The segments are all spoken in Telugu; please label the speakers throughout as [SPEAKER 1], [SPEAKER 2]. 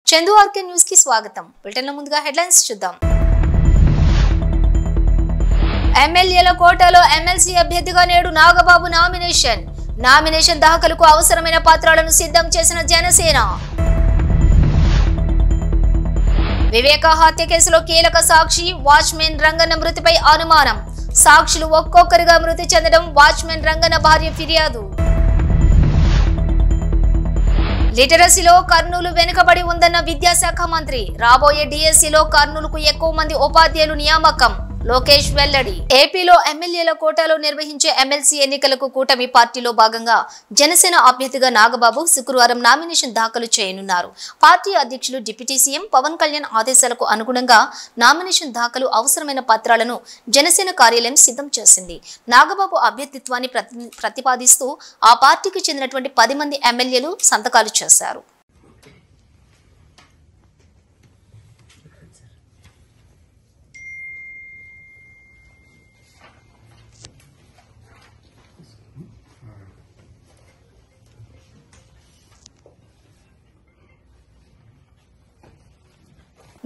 [SPEAKER 1] చందు ఆర్కే న్యూస్ కి స్వాగతం. బులెటిన్లో ముందుగా హెడ్లైన్స్ చూద్దాం. ఎమ్మెల్యేల కోటాలో ఎమ్మెల్సీ అభ్యర్థిగా నేడు నాగబాబు నామినేషన్ దాఖలుకు అవసరమైన పత్రాలను సిద్ధం చేసిన జనసేన. వివేక హత్య కేసులో కీలక సాక్షి వాచ్మెన్ రంగన్న మృతిపై అనుమానం. సాక్షులు ఒక్కొక్కరిగా మృతి చెందడం వాచ్మెన్ రంగన్న భార్య ఫిర్యాదు. లిటరసీలో కర్నూలు వెనుకబడి ఉందన్న విద్యాశాఖ మంత్రి. రాబోయే డిఎస్సిలో కర్నూలుకు ఎక్కువ మంది ఉపాధ్యాయులు నియామకం. లోకేష్ వెల్లడి. ఏపీలో ఎమ్మెల్యేల కోటాలో నిర్వహించే ఎమ్మెల్సీ ఎన్నికలకు కూటమి పార్టీలో భాగంగా జనసేన అభ్యర్థిగా నాగబాబు శుక్రవారం నామినేషన్ దాఖలు చేయనున్నారు. పార్టీ అధ్యక్షులు డిప్యూటీ సీఎం పవన్ కళ్యాణ్ ఆదేశాలకు అనుగుణంగా నామినేషన్ దాఖలు అవసరమైన పత్రాలను జనసేన కార్యాలయం సిద్ధం చేసింది. నాగబాబు అభ్యర్థిత్వాన్ని ప్రతిపాదిస్తూ ఆ పార్టీకి చెందినటువంటి 10 మంది ఎమ్మెల్యేలు సంతకాలు చేశారు.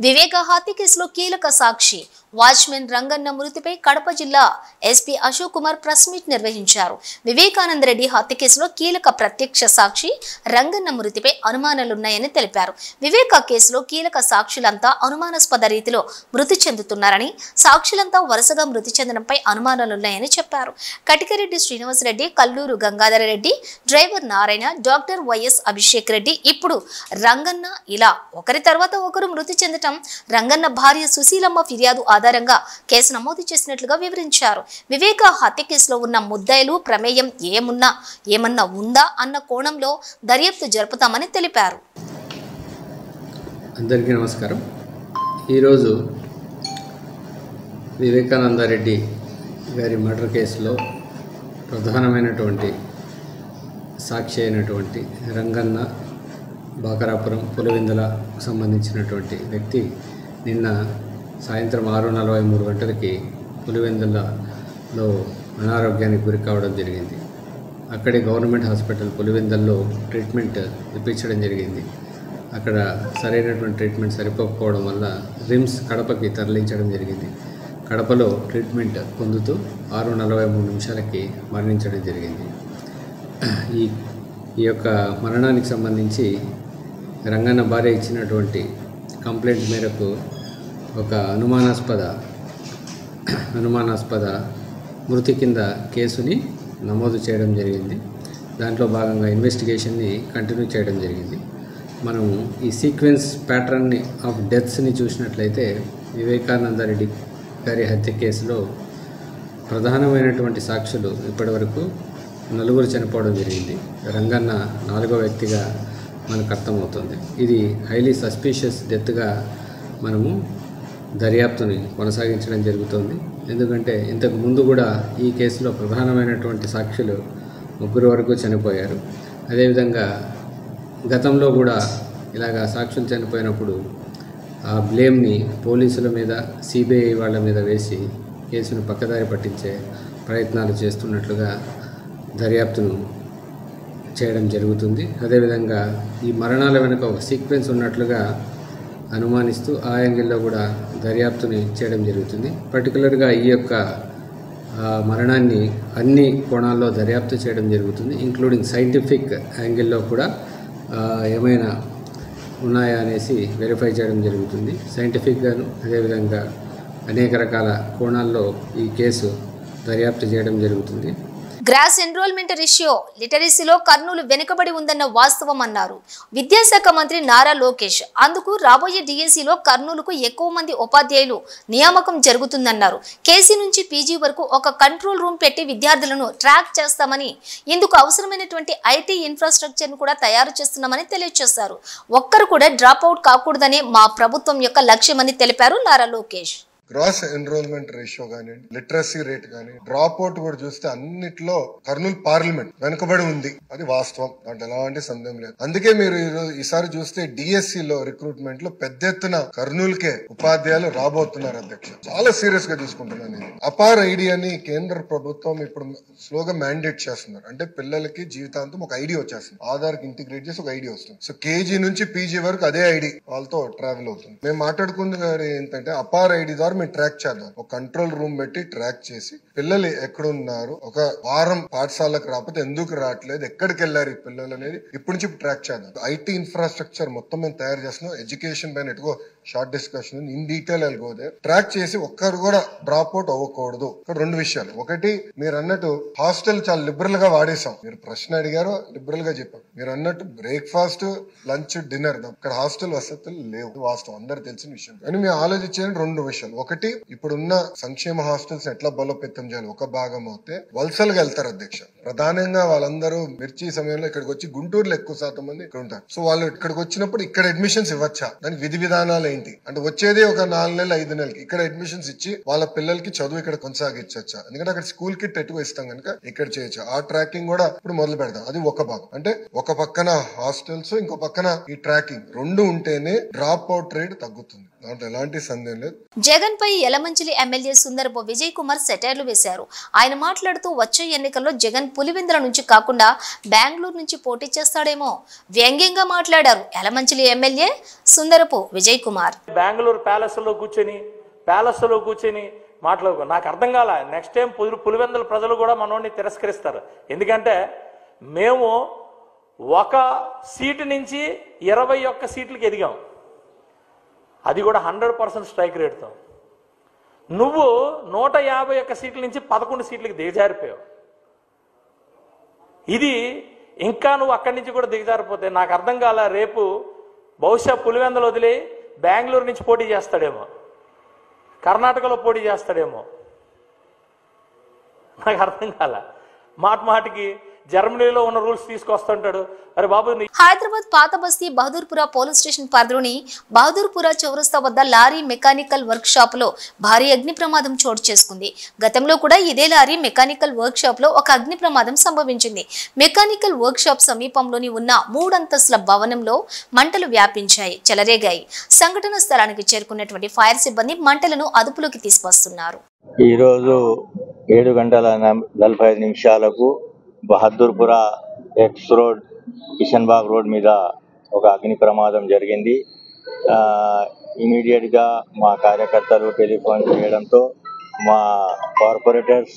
[SPEAKER 1] వివేక హత్య కేసులో కీలక సాక్షి వాచ్మెన్ రంగన్న మృతిపై కడప జిల్లా SP Ashok Kumar press meet నిర్వహించారు. వివేకానంద రెడ్డి హత్య కేసులో కీలక ప్రత్యక్ష సాక్షి రంగన్న మృతిపై అనుమానాలున్నాయని తెలిపారు. వివేక కేసులో కీలక సాక్షులంతా అనుమానాస్పద రీతిలో మృతి చెందుతున్నారని, సాక్షులంతా వరుసగా మృతి చెందడంపై అనుమానాలున్నాయని చెప్పారు. Katikareddy Srinivasa Reddy, Kalluru Gangadhara Reddy, driver Narayana, doctor YS Abhishek Reddy, ఇప్పుడు రంగన్న, ఇలా ఒకరి తర్వాత ఒకరు మృతి చెందటం రంగన్న భార్య సుశీలమ్మ ఫిర్యాదు ఆధారంగా కేసు నమోదు చేసినట్లుగా వివరించారు. వివేక హత్య కేసులో ఉన్న ముద్దాయిలు ప్రమేయం ఏమన్నా ఉందా అన్న కోణంలో దర్యాప్తు జరుపుతామని తెలిపారు.
[SPEAKER 2] అందరికీ నమస్కారం. ఈరోజు వివేకానంద రెడ్డి గారి మర్డర్ కేసులో ప్రధానమైనటువంటి సాక్షి అయినటువంటి రంగన్న బాకరాపురం పులివెందులకు సంబంధించినటువంటి వ్యక్తి నిన్న సాయంత్రం 6:43 గంటలకి పులివెందులలో అనారోగ్యానికి గురి కావడం జరిగింది. అక్కడే గవర్నమెంట్ హాస్పిటల్ పులివెందుల్లో ట్రీట్మెంట్ ఇప్పించడం జరిగింది. అక్కడ సరైనటువంటి ట్రీట్మెంట్ సరిపోకపోవడం వల్ల రిమ్స్ కడపకి తరలించడం జరిగింది. కడపలో ట్రీట్మెంట్ పొందుతూ 6:43 నిమిషాలకి మరణించడం జరిగింది. ఈ యొక్క మరణానికి సంబంధించి రంగన్న భార్య ఇచ్చినటువంటి కంప్లైంట్ మేరకు ఒక అనుమానాస్పద మృతి కింద కేసుని నమోదు చేయడం జరిగింది. దాంట్లో భాగంగా ఇన్వెస్టిగేషన్ని కంటిన్యూ చేయడం జరిగింది. మనం ఈ సీక్వెన్స్ ప్యాటర్న్ని ఆఫ్ డెత్స్ని చూసినట్లయితే వివేకానంద రెడ్డి గారి హత్య కేసులో ప్రధానమైనటువంటి సాక్షులు ఇప్పటివరకు 4 చనిపోవడం జరిగింది. రంగన్న 4వ వ్యక్తిగా మనకు అర్థమవుతుంది. ఇది హైలీ సస్పీషియస్ డెత్గా మనము దర్యాప్తుని కొనసాగించడం జరుగుతుంది. ఎందుకంటే ఇంతకు ముందు కూడా ఈ కేసులో ప్రధానమైనటువంటి సాక్షులు 3 వరకు చనిపోయారు. అదేవిధంగా గతంలో కూడా ఇలాగా సాక్షులు చనిపోయినప్పుడు ఆ బ్లేమ్ని పోలీసుల మీద, సిబిఐ వాళ్ళ మీద వేసి కేసును పక్కదారి పట్టించే ప్రయత్నాలు చేస్తున్నట్లుగా దర్యాప్తును చేయడం జరుగుతుంది. అదేవిధంగా ఈ మరణాల వెనుక ఒక సీక్వెన్స్ ఉన్నట్లుగా అనుమానిస్తూ ఆ యాంగిల్లో కూడా దర్యాప్తుని చేయడం జరుగుతుంది. పర్టికులర్గా ఈ యొక్క మరణాన్ని అన్ని కోణాల్లో దర్యాప్తు చేయడం జరుగుతుంది, ఇంక్లూడింగ్ సైంటిఫిక్ యాంగిల్లో కూడా ఏమైనా ఉన్నాయా అనేసి వెరిఫై చేయడం జరుగుతుంది. సైంటిఫిక్గాను అదేవిధంగా అనేక రకాల కోణాల్లో ఈ కేసు దర్యాప్తు చేయడం జరుగుతుంది.
[SPEAKER 1] గ్రాస్ ఎన్రోల్మెంట్ రేషియో లిటరసీలో కర్నూలు వెనుకబడి ఉందన్న వాస్తవం అన్నారు విద్యాశాఖ మంత్రి నారా లోకేష్. అందుకు రాబోయే డిఎస్సిలో కర్నూలుకు ఎక్కువ మంది ఉపాధ్యాయులు నియామకం జరుగుతుందన్నారు. కేసీ నుంచి పీజీ వరకు ఒక కంట్రోల్ రూమ్ పెట్టి విద్యార్థులను ట్రాక్ చేస్తామని, ఇందుకు అవసరమైనటువంటి ఐటీ ఇన్ఫ్రాస్ట్రక్చర్ను కూడా తయారు చేస్తున్నామని తెలియజేశారు. ఒక్కరు కూడా డ్రాప్ అవుట్ కాకూడదనే మా ప్రభుత్వం యొక్క లక్ష్యమని తెలిపారు Nara Lokesh.
[SPEAKER 3] Gross enrolment ratio కానీ, లిటరసీ రేట్ కానీ, డ్రాప్ అవుట్ కూడా చూస్తే అన్నిట్లో కర్నూలు పార్లమెంట్ వెనుకబడి ఉంది. అది వాస్తవం, దాంట్లో ఎలాంటి సందేహం లేదు. అందుకే మీరు ఈసారి చూస్తే డిఎస్సి లో రిక్రూట్మెంట్ లో పెద్ద ఎత్తున కర్నూలుకే ఉపాధ్యాయులు రాబోతున్నారు అధ్యక్ష. చాలా సీరియస్ గా తీసుకుంటున్నాను ఇది. అపార్ ఐడి అని కేంద్ర ప్రభుత్వం ఇప్పుడు స్లోగా మ్యాండేట్ చేస్తున్నారు. అంటే పిల్లలకి జీవితాంతం ఒక ఐడి వచ్చేస్తుంది, ఆధార్ కి ఇంటిగ్రేట్ చేసి ఒక ఐడి వస్తుంది. సో కేజీ నుంచి పీజీ వరకు అదే ఐడి వాళ్ళతో ట్రావెల్ అవుతుంది. మేము మాట్లాడుకున్నది ఏంటంటే అపార్ ఐడి ద్వారా మేము ట్రాక్ చేద్దాం. ఒక కంట్రోల్ రూమ్ పెట్టి ట్రాక్ చేసి పిల్లలు ఎక్కడున్నారు, ఒక వారం పాఠశాలకు రాకపోతే ఎందుకు రావట్లేదు, ఎక్కడికి వెళ్ళారు ఈ పిల్లలు అనేది ఇప్పటి నుంచి ట్రాక్ చేద్దాం. ఐటీ ఇన్ఫ్రాస్ట్రక్చర్ మొత్తం మేము తయారు చేస్తున్నాం. ఎడ్యుకేషన్ పైన ఎటుకో షార్ట్ డిస్కషన్ ఇన్ డీటెయిల్ వెళ్ళిపోతే ట్రాక్ చేసి ఒక్కరు కూడా డ్రాప్ అవుట్ అవ్వకూడదు. ఇక్కడ రెండు విషయాలు. ఒకటి, మీరు అన్నట్టు హాస్టల్ చాలా లిబరల్ గా వాడేసాం. మీరు ప్రశ్న అడిగారు, లిబరల్ గా చెప్పాం. మీరు అన్నట్టు బ్రేక్ఫాస్ట్, లంచ్, డిన్నర్ ఇక్కడ హాస్టల్ వసతులు లేవు, వాస్తవం, అందరు తెలిసిన విషయం. కానీ మేము ఆలోచించేది రెండు విషయాలు. ఒకటి, ఇప్పుడున్న సంక్షేమ హాస్టల్స్ ఎట్లా బలోపేతం చేయాలి. ఒక భాగం అయితే వలసలుగా వెళ్తారు అధ్యక్ష. ప్రధానంగా వాళ్ళందరూ మిర్చి సమయంలో ఇక్కడికి వచ్చి, గుంటూరులో ఎక్కువ శాతం మంది ఇక్కడ ఉంటారు. సో వాళ్ళు ఇక్కడికి వచ్చినప్పుడు ఇక్కడ అడ్మిషన్స్ ఇవ్వచ్చా, దానికి విధి విధానాలు ఏంటి అంటే వచ్చేది ఒక 4 నెలలు 5 నెలలకి ఇక్కడ అడ్మిషన్స్ ఇచ్చి వాళ్ళ పిల్లలకి చదువు ఇక్కడ కొనసాగించచ్చా. ఎందుకంటే అక్కడ స్కూల్ కిట్ ఎక్కువ ఇస్తాం కనుక ఇక్కడ చేయొచ్చు. ఆ ట్రాకింగ్ కూడా ఇప్పుడు మొదలు పెడతాం. అది ఒక భాగం. అంటే ఒక పక్కన హాస్టల్స్, ఇంకో పక్కన ఈ ట్రాకింగ్ రెండు ఉంటేనే డ్రాప్ అవుట్ రేట్ తగ్గుతుంది. దాంట్లో ఎలాంటి సందేహం లేదు.
[SPEAKER 1] జగన్ పై యలమంచిలి ఎమ్మెల్యే సుందరపు విజయ్ కుమార్ సెటైర్లు వేశారు. ఆయన మాట్లాడుతూ వచ్చే ఎన్నికల్లో జగన్ పులివెందుల నుంచి కాకుండా బెంగళూరు నుంచి పోటీ చేస్తాడేమో వ్యంగ్యంగా మాట్లాడారు యలమంచిలి ఎమ్మెల్యే సుందరపు విజయ్ కుమార్.
[SPEAKER 4] బెంగళూరు ప్యాలెస్ లో కూర్చొని మాట్లాడుకో, నాకు అర్థం కాల. నెక్స్ట్ టైం పులివెందుల ప్రజలు కూడా మనోడిని తిరస్కరిస్తారు. ఎందుకంటే మేము 1 సీటు నుంచి 21 సీట్లకి ఎదిగాం, అది కూడా 100% స్ట్రైక్ రేట్తో. నువ్వు 151 సీట్ల నుంచి 11 సీట్లకి దిగజారిపోయావు. ఇది ఇంకా నువ్వు అక్కడి నుంచి కూడా దిగజారిపోతే నాకు అర్థం కాల. రేపు బహుశా పులివెందులు వదిలి బెంగళూరు నుంచి పోటీ చేస్తాడేమో, కర్ణాటకలో పోటీ చేస్తాడేమో, నాకు అర్థం కాల. మాటికి జర్మనీలో ఉన్న రూల్స్ తీసుకొస్తుంటాడు. అరే బాబు,
[SPEAKER 1] హైదరాబాద్ పాత బస్తీ బహదూర్పురా పోలీస్ స్టేషన్ పరిధిలోని బహదూర్పురా చౌరస్తా వద్ద లారీ మెకానికల్ వర్క్ షాప్ లో భారీ అగ్ని ప్రమాదం చోటు చేసుకుంది. గతంలో కూడా ఇదే లారీ మెకానికల్ వర్క్ షాప్ లో ఒక అగ్ని ప్రమాదం సంభవించింది. మెకానికల్ వర్క్ షాప్ సమీపంలోని ఉన్న 3 అంతస్తుల భవనంలో మంటలు వ్యాపించాయి, చెలరేగాయి. సంఘటన స్థలానికి చేరుకున్నటువంటి ఫైర్ సిబ్బంది మంటలను అదుపులోకి తీసుకొస్తున్నారు.
[SPEAKER 5] ఈ రోజు 7:45 బహదూర్పురా ఎక్స్ రోడ్, కిషన్ బాగ్ రోడ్ మీద ఒక అగ్ని ప్రమాదం జరిగింది. ఇమీడియట్గా మా కార్యకర్తలు టెలిఫోన్ చేయడంతో మా కార్పొరేటర్స్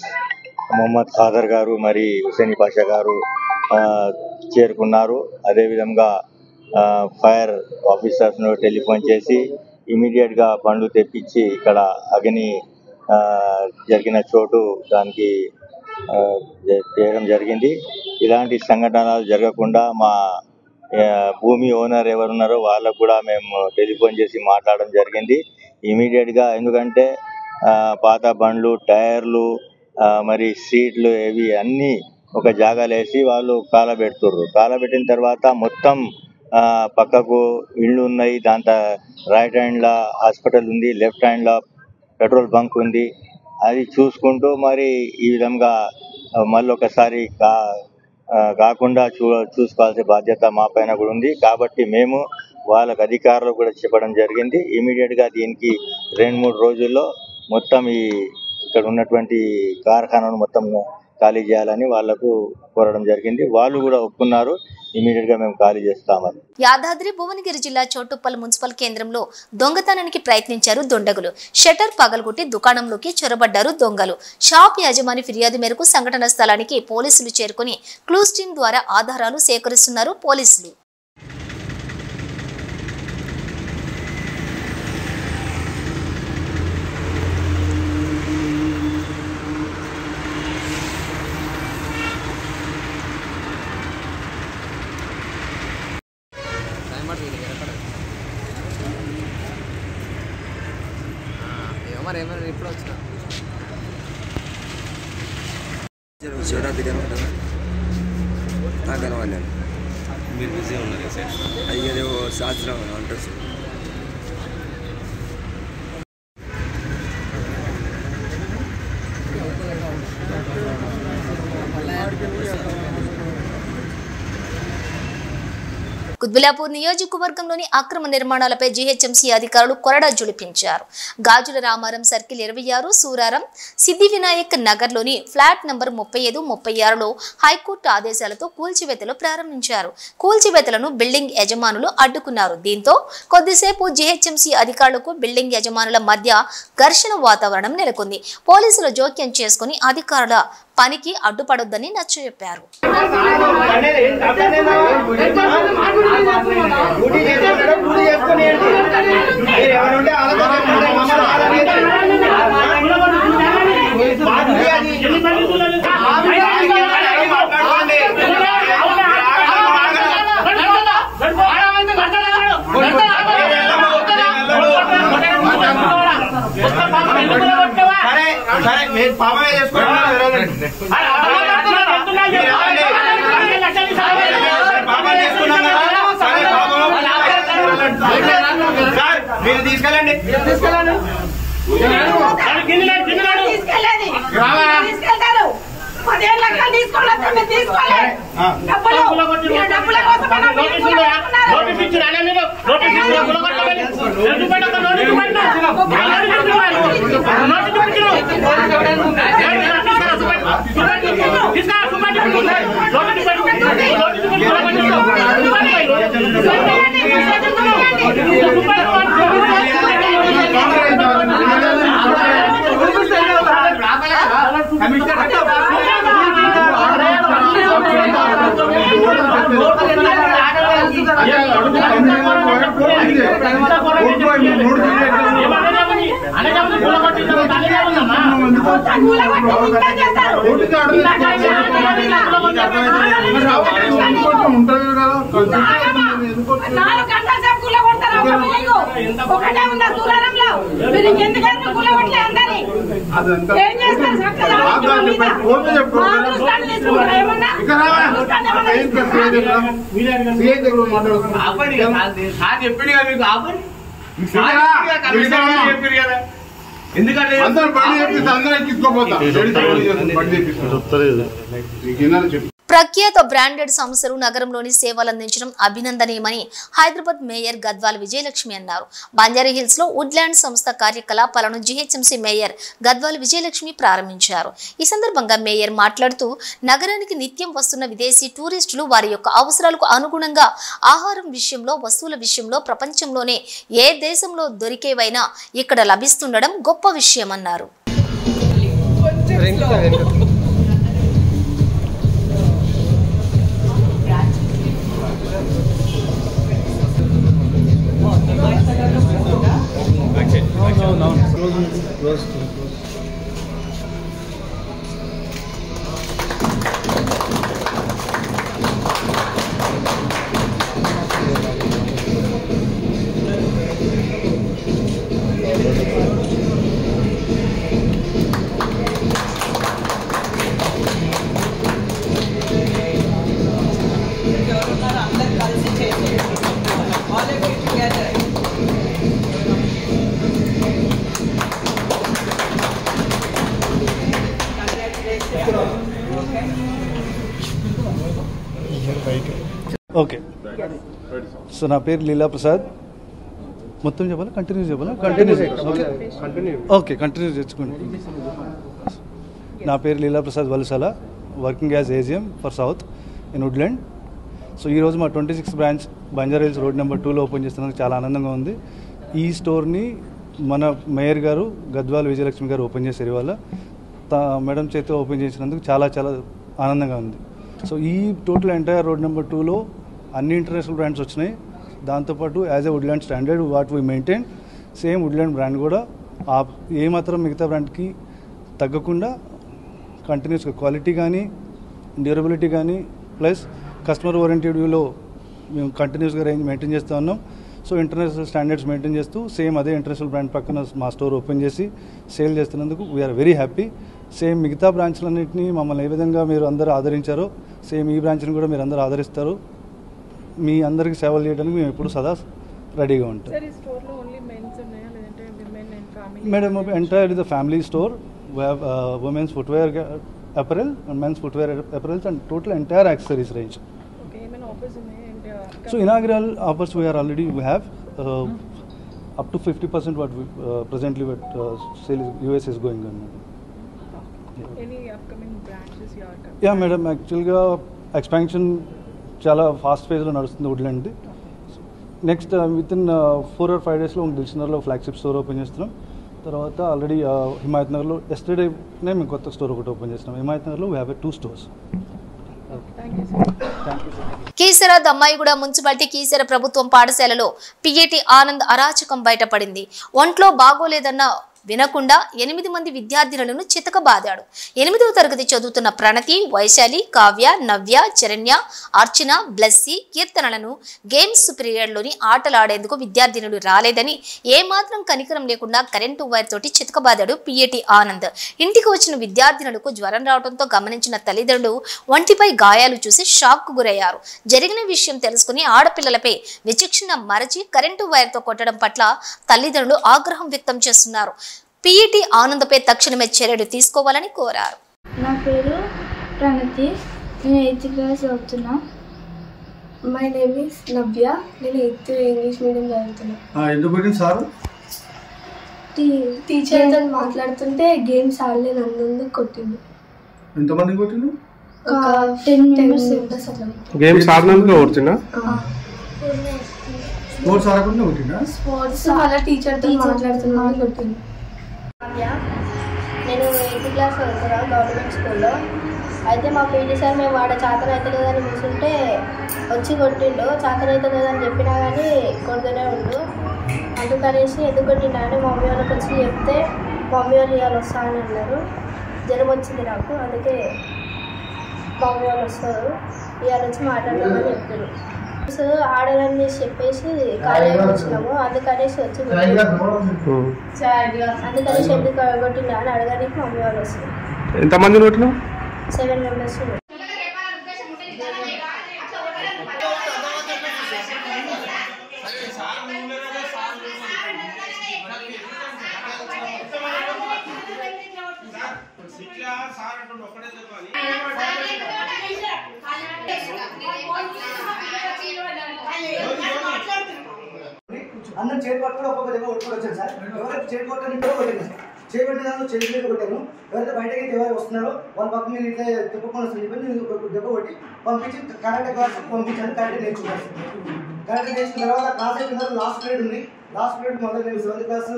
[SPEAKER 5] మొహమ్మద్ ఖాదర్ గారు మరి హుసేని పాషా గారు చేరుకున్నారు. అదేవిధంగా ఫైర్ ఆఫీసర్స్ను టెలిఫోన్ చేసి ఇమీడియట్గా బండ్లు తెప్పించి ఇక్కడ అగ్ని జరిగిన చోటు దానికి చేయడం జరిగింది. ఇలాంటి సంఘటనలు జరగకుండా మా భూమి ఓనర్ ఎవరున్నారో వాళ్ళకు కూడా మేము టెలిఫోన్ చేసి మాట్లాడడం జరిగింది ఇమీడియట్గా. ఎందుకంటే పాత బండ్లు, టైర్లు, మరి సీట్లు ఇవి అన్నీ ఒక జాగాలో వేసి వాళ్ళు కాలబెట్టిన తర్వాత మొత్తం పక్కకు ఇళ్ళు ఉన్నాయి. దాంతో రైట్ హ్యాండ్లో హాస్పిటల్ ఉంది, లెఫ్ట్ హ్యాండ్లో పెట్రోల్ బంక్ ఉంది. అది చూసుకుంటూ మరి ఈ విధంగా మళ్ళీ ఒకసారి కాకుండా చూసుకోవాల్సిన బాధ్యత మా పైన కూడా ఉంది. కాబట్టి మేము వాళ్ళకి అధికారులు కూడా చెప్పడం జరిగింది. ఇమీడియట్గా దీనికి 2-3 రోజుల్లో మొత్తం ఇక్కడ ఉన్నటువంటి కార్ఖానాను మొత్తం ఖాళీ చేయాలని వాళ్లకు కోరడం జరిగింది. వాళ్ళు కూడా ఒప్పుకున్నారు, ఇమీడియట్ గా మేము ఖాళీ చేస్తామని.
[SPEAKER 1] యాదాద్రి భువనగిరి జిల్లా చోటుప్పల్ మున్సిపల్ కేంద్రంలో దొంగతనానికి ప్రయత్నించారు దొండగులు. షట్టర్ పగలగొట్టి దుకాణంలోకి చొరబడ్డారు దొంగలు. షాప్ యజమాని ఫిర్యాదు మేరకు సంఘటన స్థలానికి పోలీసులు చేరుకుని క్లూస్ టీం ద్వారా ఆధారాలు సేకరిస్తున్నారు పోలీసులు.
[SPEAKER 6] శివరాత్రి కనవాలి
[SPEAKER 7] మీరు బిజీ ఉన్నారు సార్.
[SPEAKER 6] అయ్యేదేవో శాస్త్రం అంటారు సార్.
[SPEAKER 1] బిలాపూర్ నియోజకవర్గంలోని అక్రమ నిర్మాణాలపై జీహెచ్ఎంసీ అధికారులు కొరడా జులిపించారు. గాజుల రామారం సర్కిల్ 26, సూరారం, సిద్ధి వినాయక్ నగర్లోని ఫ్లాట్ నంబర్ 35, 36లో హైకోర్టు ఆదేశాలతో కూల్చివేతలు ప్రారంభించారు. కూల్చివేతలను బిల్డింగ్ యజమానులు అడ్డుకున్నారు. దీంతో కొద్దిసేపు జీహెచ్ఎంసీ అధికారులకు బిల్డింగ్ యజమానుల మధ్య ఘర్షణ వాతావరణం నెలకొంది. పోలీసులు జోక్యం చేసుకుని అధికారుల పనికి అడ్డుపడొద్దని నచ్చజెప్పారు.
[SPEAKER 6] మీరు తీసుకెళ్ళండి ఎందుకంటే
[SPEAKER 1] ప్రఖ్యాత బ్రాండెడ్ సంస్థలు నగరంలోని సేవలు అందించడం అభినందనీయమని హైదరాబాద్ మేయర్ గద్వాల్ విజయలక్ష్మి అన్నారు. బంజారాహిల్స్ లో వుడ్లాండ్ సంస్థ కార్యకలాపాలను జీహెచ్ఎంసీ మేయర్ గద్వాల్ విజయలక్ష్మి ప్రారంభించారు. ఈ సందర్భంగా మేయర్ మాట్లాడుతూ నగరానికి నిత్యం వస్తున్న విదేశీ టూరిస్టులు వారి యొక్క అవసరాలకు అనుగుణంగా ఆహారం విషయంలో, వస్తువుల విషయంలో ప్రపంచంలోనే ఏ దేశంలో దొరికేవైనా ఇక్కడ లభిస్తుండడం గొప్ప విషయమన్నారు.
[SPEAKER 8] ఓకే, సో నా పేరు లీలా ప్రసాద్. మొత్తం చెప్పాలా, కంటిన్యూ చెప్పాలా? కంటిన్యూ తెచ్చుకోండి. నా పేరు Leela Prasad Valasala, working as AGM for south in Woodland. So ఈరోజు మా 26th branch Banjara Hills road number 2లో ఓపెన్ చేస్తున్నందుకు చాలా ఆనందంగా ఉంది. ఈ స్టోర్ని మన మేయర్ గారు గద్వాల్ విజయలక్ష్మి గారు ఓపెన్ చేశారు. ఇవాళ మేడం చేతితో ఓపెన్ చేసినందుకు చాలా చాలా ఆనందంగా ఉంది. సో ఈ టోటల్ ఎంటైర్ రోడ్ నెంబర్ 2లో అన్ని ఇంటర్నేషనల్ బ్రాండ్స్ వచ్చినాయి. దాంతోపాటు as a Woodland standard what we maintain, same Woodland brand కూడా ఏమాత్రం మిగతా బ్రాండ్కి తగ్గకుండా కంటిన్యూస్గా క్వాలిటీ కానీ, డ్యూరబిలిటీ కానీ, ప్లస్ కస్టమర్ ఓరియంటెడ్ వ్యూలో మేము కంటిన్యూస్గా రేంజ్ మెయింటైన్ చేస్తూ ఉన్నాం. సో ఇంటర్నేషనల్ స్టాండర్డ్స్ మెయింటైన్ చేస్తూ సేమ్ అదే ఇంటర్నేషనల్ బ్రాండ్ పక్కన మా స్టోర్ ఓపెన్ చేసి సేల్ చేస్తున్నందుకు వీఆర్ వెరీ హ్యాపీ. సేమ్ మిగతా బ్రాంచ్లన్నింటినీ మమ్మల్ని ఏ విధంగా మీరు అందరూ ఆదరించారో సేమ్ ఈ బ్రాంచ్ని కూడా మీరు అందరూ ఆదరిస్తారు. మీ అందరికీ సేవలు చేయడానికి మేము ఎప్పుడు సదా రెడీగా ఉంటాం. Madam entire the family store, we have women's footwear apparel and men's footwear apparels and total entire accessories range.
[SPEAKER 9] Okay, offers
[SPEAKER 8] So inaugural offers we have up to 50% what we presently what sale US is going on.
[SPEAKER 9] Any upcoming branches you are coming?
[SPEAKER 8] Yeah, madam. Actually, expansion చాలా ఫాస్ట్ ఫేజ్లో నడుస్తుంది వుడ్లాండ్. నెక్స్ట్ వితిన్ 4 or 5 డేస్లో దిల్షనర్లో ఫ్లాగ్షిప్ స్టోర్ ఓపెన్ చేస్తున్నాం. తర్వాత ఆల్రెడీ హిమాయత్ నగర్లో ఎస్టర్డేనే మేము కొత్త స్టోర్ ఒకటి ఓపెన్ చేస్తున్నాం. హిమాయత్ నగర్లో we have 2 stores.
[SPEAKER 1] Keesara Dammaiguda municipality Keesara ప్రభుత్వం పాఠశాలలో పిఏటి ఆనంద్ అరాచకం బయటపడింది. ఒంట్లో బాగోలేదన్న వినకుండా 8 మంది విద్యార్థినులను చితకబాదాడు. 8వ తరగతి చదువుతున్న ప్రణతి, వైశాలి, కావ్య, నవ్య, చరణ్య, అర్చన, బ్లెస్సీ కీర్తనలను గేమ్స్ పీరియడ్లోని ఆటలాడేందుకు విద్యార్థినులు రాలేదని ఏమాత్రం కనికరం లేకుండా కరెంటు వైర్ తోటి చితకబాదాడు పిఏటి ఆనంద్. ఇంటికి వచ్చిన విద్యార్థినులకు జ్వరం రావడంతో గమనించిన తల్లిదండ్రులు ఒంటిపై గాయాలు చూసి షాక్ కు గురయ్యారు. జరిగిన విషయం తెలుసుకుని ఆడపిల్లలపై విచక్షణ మరచి కరెంటు వైర్తో కొట్టడం పట్ల తల్లిదండ్రులు ఆగ్రహం వ్యక్తం చేస్తున్నారు. పిఈటి ఆనందపై తక్షణమే చర్యలు తీసుకోవాలని కోరారు.
[SPEAKER 10] నా పేరు ప్రణతి, నేను 8th క్లాస్ చదువుతున్నా. మై నేమ్ ఇస్ నవ్య, నేను 8th ఇంగ్లీష్ మీడియం చదువుతున్నా.
[SPEAKER 8] ఎందుకు పెట్టింది సార్?
[SPEAKER 10] టీచర్తో మాట్లాడుతుంటే గేమ్స్ ఆడలే నన్ను కొట్టిండు.
[SPEAKER 8] ఎంతమంది కొట్టిండు?
[SPEAKER 10] ఒక 10 మెంబర్స్ అట్లా.
[SPEAKER 8] గేమ్స్ ఆడినందుకు కొట్టినా? స్పోర్ట్స్ ఆడకుండా కొట్టినా?
[SPEAKER 10] స్పోర్ట్స్ అలా టీచర్తో మాట్లాడుతున్నా కొట్టిండు.
[SPEAKER 11] నేను 8th క్లాస్ చదువుతున్నా గవర్నమెంట్ స్కూల్లో. అయితే మా పీటీ సార్ మేము వాడ చాతన అయితే లేదని కూర్చుంటే వచ్చి కొట్టిండు. చాతన అయితే లేదని చెప్పినా కానీ కొడుతూనే ఉండు. అందుకనేసి ఎందుకు కొట్టిండు అని మమ్మీ వాళ్ళకి వచ్చి చెప్తే మమ్మీ వాళ్ళు ఇవాళ వస్తా అని అన్నారు. జ్వరం వచ్చింది నాకు, అందుకే మమ్మీ వాళ్ళు వస్తారు ఇవాళ వచ్చి మాట్లాడదామని చెప్పారు. ఆడదని చెప్పేసి కాలేజీకి వచ్చినాము, అందుకనేసి వచ్చి అందుకనేసి ఎందుకు కొట్టిందా అని అడగడానికి మమ్మీ వాళ్ళు వస్తారు.
[SPEAKER 8] ఎంతమంది కొట్టినా?
[SPEAKER 11] 7 మెంబర్స్.
[SPEAKER 12] అందరం చేపట్టుకుని ఒక్కొక్క దగ్గర కొట్టుకొని వచ్చాను సార్. ఎవరైతే చేపట్టని కొట్టాను, చేపట్టినాను, చేతి కొట్టాను. ఎవరైతే బయటకి ఎవరు వస్తున్నారో వాళ్ళ పక్క మీద ఇట్లా తిప్పకుండా వస్తుంది చెప్పి నేను దెబ్బ కొట్టి పంపించి కరెంట్ క్లాస్ పంపించాను. కరెంట్ నేర్చుకున్నాను. కరెంట్ నేర్చుకున్న తర్వాత క్లాస్ అయిపోయిన తర్వాత లాస్ట్ పీరియడ్ ఉంది. లాస్ట్ పీరియడ్ మొదలు నేను 7th క్లాస్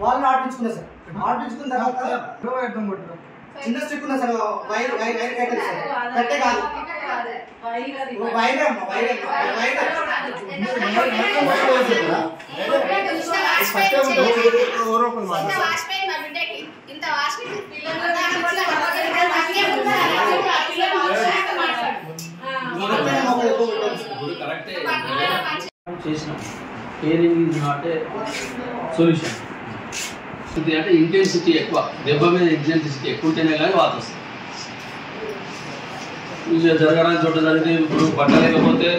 [SPEAKER 12] వాళ్ళని ఆడిపించుకున్నాను సార్. ఆడిపించుకున్న తర్వాత చిన్న స్టిక్ ఉన్నా సార్, వైర్ కట్టే సార్, కట్టే కాదు
[SPEAKER 13] చేసినాం. Caring is not a solution. అంటే ఇంటెన్సిటీ ఎక్కువ, దెబ్బ మీద ఇంటెన్సిటీ ఎక్కువ ఉంటేనే కానీ వాత వస్తుంది. జరగడానికి చోట జరిగితే ఇప్పుడు బట్ట లేకపోతే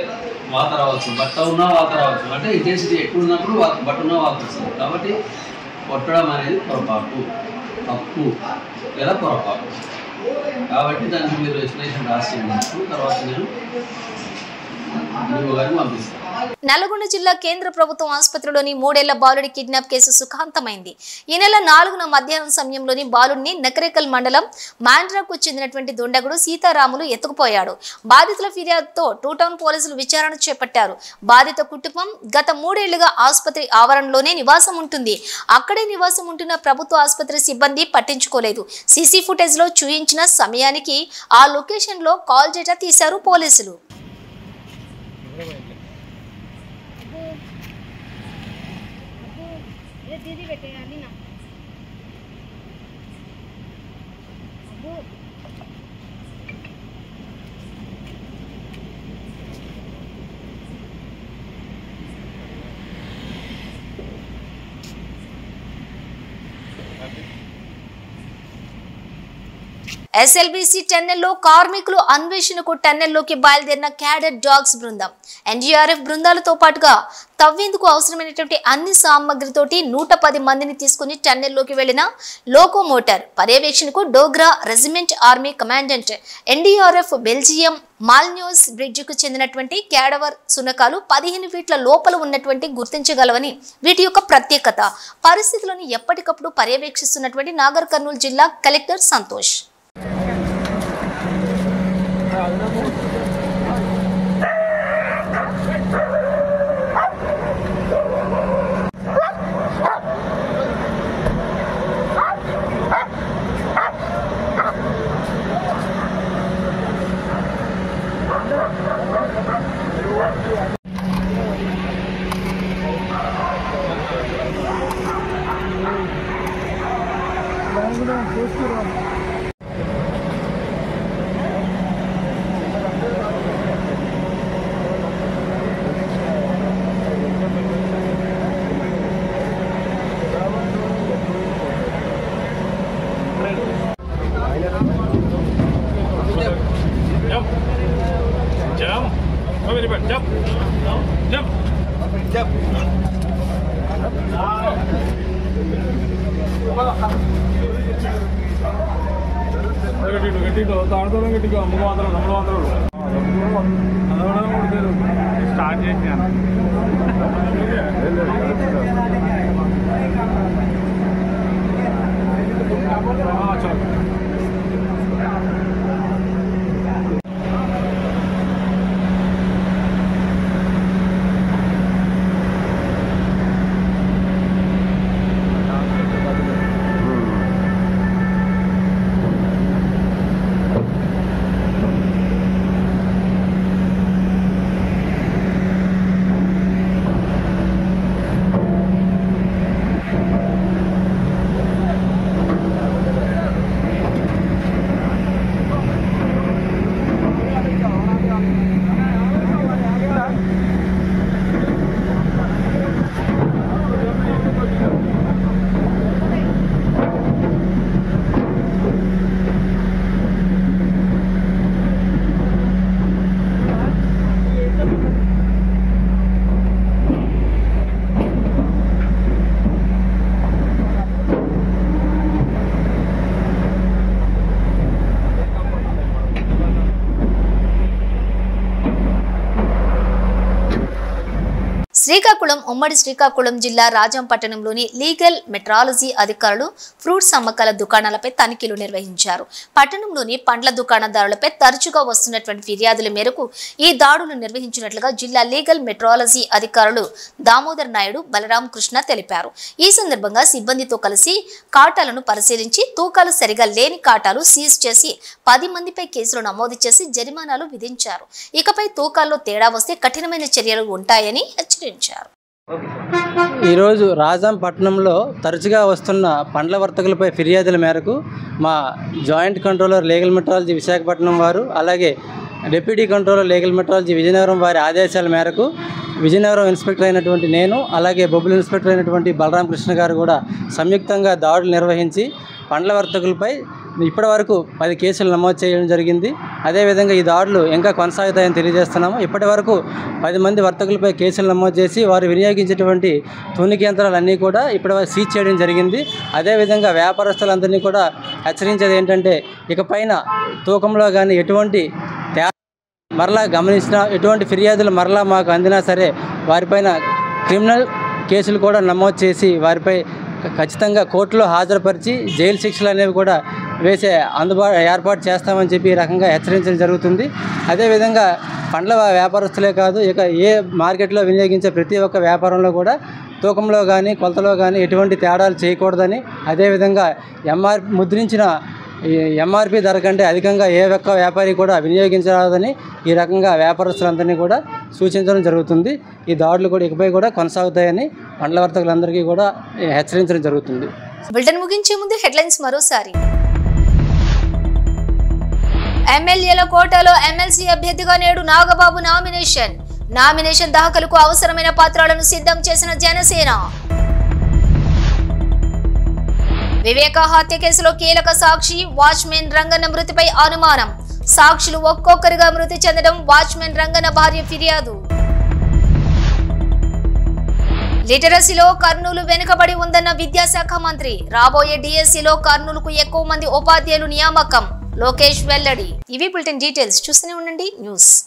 [SPEAKER 13] వాత రావచ్చు, బట్ట ఉన్నా వాత రావచ్చు. అంటే ఇంటెన్సిటీ ఎక్కువ ఉన్నప్పుడు బట్ట ఉన్నా వాత వస్తుంది. కాబట్టి కొట్టడం అనేది పొరపాటు, తప్పు లేదా పొరపాటు. కాబట్టి దానికి మీరు ఎక్స్ప్లెనేషన్ రాసి తర్వాత నేను గారికి పంపిస్తాను.
[SPEAKER 1] నల్గొండ జిల్లా కేంద్ర ప్రభుత్వం ఆసుపత్రిలోని 3 ఏళ్ల బాలుడి కిడ్నాప్ కేసు సుఖాంతమైంది. ఈ నెల 4న మధ్యాహ్నం సమయంలోని బాలుడిని నకరేకల్ మండలం మాండ్రాకు చెందినటువంటి దొండగుడు సీతారాములు ఎత్తుకుపోయాడు. బాధితుల ఫిర్యాదుతో 2 టౌన్ పోలీసులు విచారణ చేపట్టారు. బాధిత కుటుంబం గత 3 ఏళ్లుగా ఆసుపత్రి ఆవరణలోనే నివాసం ఉంటుంది. అక్కడే నివాసం ఉంటున్న ప్రభుత్వ ఆసుపత్రి సిబ్బంది పట్టించుకోలేదు. సీసీ ఫుటేజ్ లో చూయించిన సమయానికి ఆ లొకేషన్ లో కాల్ డేటా తీశారు పోలీసులు. ఎస్ఎల్బీసీ టన్నెల్లో కార్మికులు అన్వేషణకు టన్నెల్లోకి బయలుదేరిన క్యాడెట్ డాగ్స్ బృందం ఎన్డీఆర్ఎఫ్ బృందాలతో పాటుగా తవ్వేందుకు అవసరమైనటువంటి అన్ని సామగ్రితోటి 110 మందిని తీసుకుని టన్నెల్లోకి వెళ్లిన లోకోమోటర్ పర్యవేక్షణకు Dogra regiment army commandant NDRF Belgium Malinois బ్రిడ్జికు చెందినటువంటి క్యాడవర్ సునకాలు 15 ఫీట్ల లోపల ఉన్నటువంటి గుర్తించగలవని వీటి యొక్క ప్రత్యేకత పరిస్థితులను ఎప్పటికప్పుడు పర్యవేక్షిస్తున్నటువంటి నాగర్ కర్నూలు జిల్లా కలెక్టర్ సంతోష్.
[SPEAKER 14] స్టార్ట్ చేశాను.
[SPEAKER 1] శ్రీకాకుళం ఉమ్మడి శ్రీకాకుళం జిల్లా రాజంపట్టణంలోని లీగల్ మెట్రాలజీ అధికారులు ఫ్రూట్స్ అమ్మకాల దుకాణాలపై తనిఖీలు నిర్వహించారు. పట్టణంలోని పండ్ల దుకాణదారులపై తరచుగా వస్తున్నటువంటి ఫిర్యాదుల మేరకు ఈ దాడులు నిర్వహించినట్లుగా జిల్లా లీగల్ మెట్రాలజీ అధికారులు దామోదర్ నాయుడు బలరాం కృష్ణ తెలిపారు. ఈ సందర్భంగా సిబ్బందితో కలిసి కాటాలను పరిశీలించి తూకాలు సరిగా లేని కాటాలు సీజ్ చేసి 10 మందిపై కేసులు నమోదు చేసి జరిమానాలు విధించారు. ఇకపై తూకాల్లో తేడా వస్తే కఠినమైన చర్యలు ఉంటాయని హెచ్చరించారు.
[SPEAKER 15] ఈరోజు రాజంపట్నంలో తరచుగా వస్తున్న పండ్ల వర్తకులపై ఫిర్యాదుల మేరకు మా joint controller legal metrology Visakhapatnam వారు, అలాగే deputy controller legal metrology Vizianagaram వారి ఆదేశాల మేరకు విజయనగరం ఇన్స్పెక్టర్ అయినటువంటి నేను, అలాగే బొబ్బుల ఇన్స్పెక్టర్ అయినటువంటి బలరాం కృష్ణ గారు కూడా సంయుక్తంగా దాడులు నిర్వహించి పండ్ల వర్తకులపై ఇప్పటి వరకు 10 కేసులు నమోదు చేయడం జరిగింది. అదేవిధంగా ఈ దాడులు ఇంకా కొనసాగుతాయని తెలియజేస్తున్నాము. ఇప్పటి వరకు 10 మంది వర్తకులపై కేసులు నమోదు చేసి వారు వినియోగించేటువంటి తూనిక యంత్రాలన్నీ కూడా ఇప్పటివరకు సీజ్ చేయడం జరిగింది. అదేవిధంగా వ్యాపారస్తులందరినీ కూడా హెచ్చరించేది ఏంటంటే, ఇకపైన తూకంలో కానీ ఎటువంటి మరలా గమనించిన ఎటువంటి ఫిర్యాదులు మరలా మాకు అందినా సరే వారిపైన క్రిమినల్ కేసులు కూడా నమోదు చేసి వారిపై ఖచ్చితంగా కోర్టులో హాజరుపరిచి జైలు శిక్షలు అనేవి కూడా వేసే ఏర్పాటు చేస్తామని చెప్పి ఈ రకంగా హెచ్చరించడం జరుగుతుంది. అదేవిధంగా పండ్ల వ్యాపారస్తులే కాదు, ఇక ఏ మార్కెట్లో వినియోగించే ప్రతి ఒక్క వ్యాపారంలో కూడా తూకంలో కానీ కొలతలో కానీ ఎటువంటి తేడాలు చేయకూడదని, అదేవిధంగా ముద్రించిన ఎంఆర్పి ధర కంటే అధికంగా ఏ ఒక్క వ్యాపారి కూడా వినియోగించరాదని ఈ రకంగా వ్యాపారస్తులందరినీ కూడా సూచించడం జరుగుతుంది. ఈ దాడులు కూడా ఇకపై కూడా కొనసాగుతాయని పండ్ల వర్తకులందరికీ కూడా హెచ్చరించడం జరుగుతుంది.
[SPEAKER 1] బులెటిన్ ముగించే ముందు హెడ్లైన్స్ మరోసారి. ఎమ్మెల్యేల కోటాలో ఎమ్మెల్సీ అభ్యర్థిగా నేడు నాగబాబు నామినేషన్ దాఖలుకు అవసరమైన పత్రాలను సిద్ధం చేసిన జనసేన. వివేక హత్య కేసులో కీలక సాక్షి వాచ్మెన్ రంగన్న మృతిపై అనుమానం. సాక్షులు ఒక్కొక్కరిగా మృతి చెందడం వాచ్మెన్ రంగన్న భార్య ఫిర్యాదు. లిటరసీలో కర్నూలు వెనుకబడి ఉందన్న విద్యాశాఖ మంత్రి. రాబోయే డిఎస్సిలో కర్నూలుకు ఎక్కువ మంది ఉపాధ్యాయులు నియామకం. లోకేష్ వెల్లడి. ఇవి బులెటిన్ డీటెయిల్స్. చూస్తూనే ఉండండి న్యూస్.